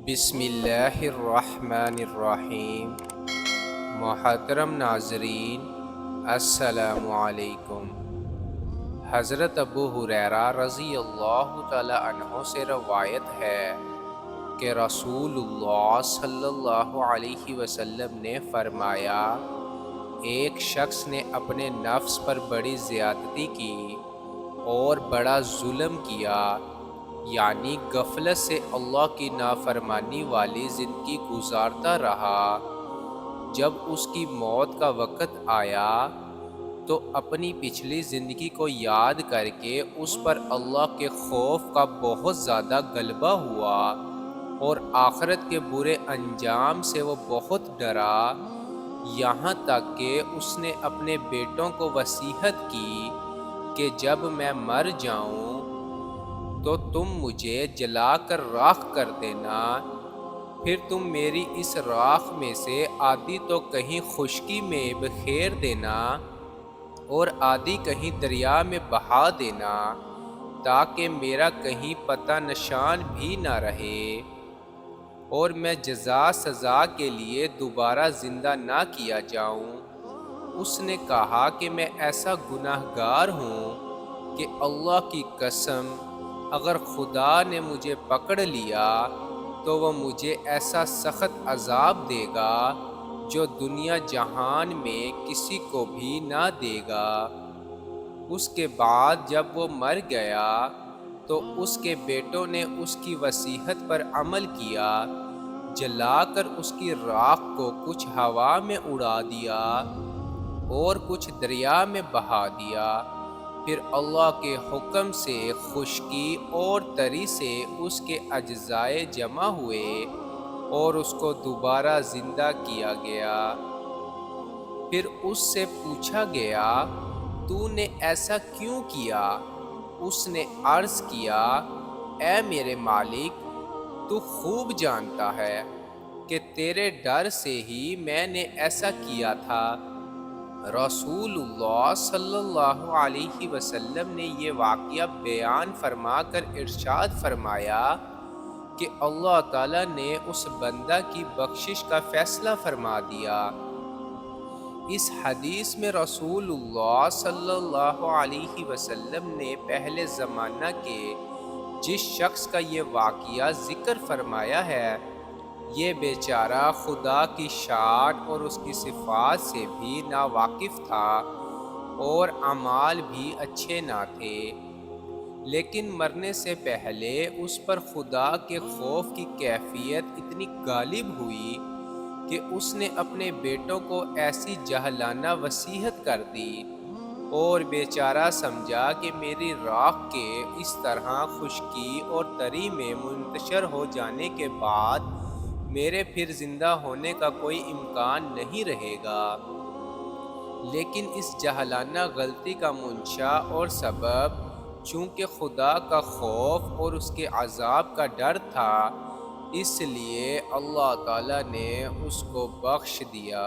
بسم اللہ الرحمن الرحیم۔ محترم ناظرین، السلام علیکم۔ حضرت ابو ہریرہ رضی اللہ تعالی عنہ سے روایت ہے کہ رسول اللہ صلی اللہ علیہ وسلم نے فرمایا، ایک شخص نے اپنے نفس پر بڑی زیادتی کی اور بڑا ظلم کیا، یعنی غفلت سے اللہ کی نافرمانی والی زندگی گزارتا رہا۔ جب اس کی موت کا وقت آیا تو اپنی پچھلی زندگی کو یاد کر کے اس پر اللہ کے خوف کا بہت زیادہ غلبہ ہوا اور آخرت کے برے انجام سے وہ بہت ڈرا، یہاں تک کہ اس نے اپنے بیٹوں کو وصیت کی کہ جب میں مر جاؤں تو تم مجھے جلا کر راکھ کر دینا، پھر تم میری اس راکھ میں سے آدھی تو کہیں خشکی میں بکھیر دینا اور آدھی کہیں دریا میں بہا دینا، تاکہ میرا کہیں پتہ نشان بھی نہ رہے اور میں جزا سزا کے لیے دوبارہ زندہ نہ کیا جاؤں۔ اس نے کہا کہ میں ایسا گناہ گار ہوں کہ اللہ کی قسم، اگر خدا نے مجھے پکڑ لیا تو وہ مجھے ایسا سخت عذاب دے گا جو دنیا جہان میں کسی کو بھی نہ دے گا۔ اس کے بعد جب وہ مر گیا تو اس کے بیٹوں نے اس کی وصیت پر عمل کیا، جلا کر اس کی راکھ کو کچھ ہوا میں اڑا دیا اور کچھ دریا میں بہا دیا، پھر اللہ کے حکم سے خشکی اور تری سے اس کے اجزائے جمع ہوئے اور اس کو دوبارہ زندہ کیا گیا۔ پھر اس سے پوچھا گیا، تو نے ایسا کیوں کیا؟ اس نے عرض کیا، اے میرے مالک، تو خوب جانتا ہے کہ تیرے ڈر سے ہی میں نے ایسا کیا تھا۔ رسول اللہ صلی اللہ علیہ وسلم نے یہ واقعہ بیان فرما کر ارشاد فرمایا کہ اللہ تعالیٰ نے اس بندہ کی بخشش کا فیصلہ فرما دیا۔ اس حدیث میں رسول اللہ صلی اللہ علیہ وسلم نے پہلے زمانہ کے جس شخص کا یہ واقعہ ذکر فرمایا ہے، یہ بیچارہ خدا کی شان اور اس کی صفات سے بھی ناواقف تھا اور اعمال بھی اچھے نہ تھے، لیکن مرنے سے پہلے اس پر خدا کے خوف کی کیفیت اتنی غالب ہوئی کہ اس نے اپنے بیٹوں کو ایسی جاہلانہ وصیت کر دی اور بیچارہ سمجھا کہ میری راکھ کے اس طرح خشکی اور تری میں منتشر ہو جانے کے بعد میرے پھر زندہ ہونے کا کوئی امکان نہیں رہے گا، لیکن اس جاہلانہ غلطی کا منشا اور سبب چونکہ خدا کا خوف اور اس کے عذاب کا ڈر تھا، اس لیے اللہ تعالیٰ نے اس کو بخش دیا۔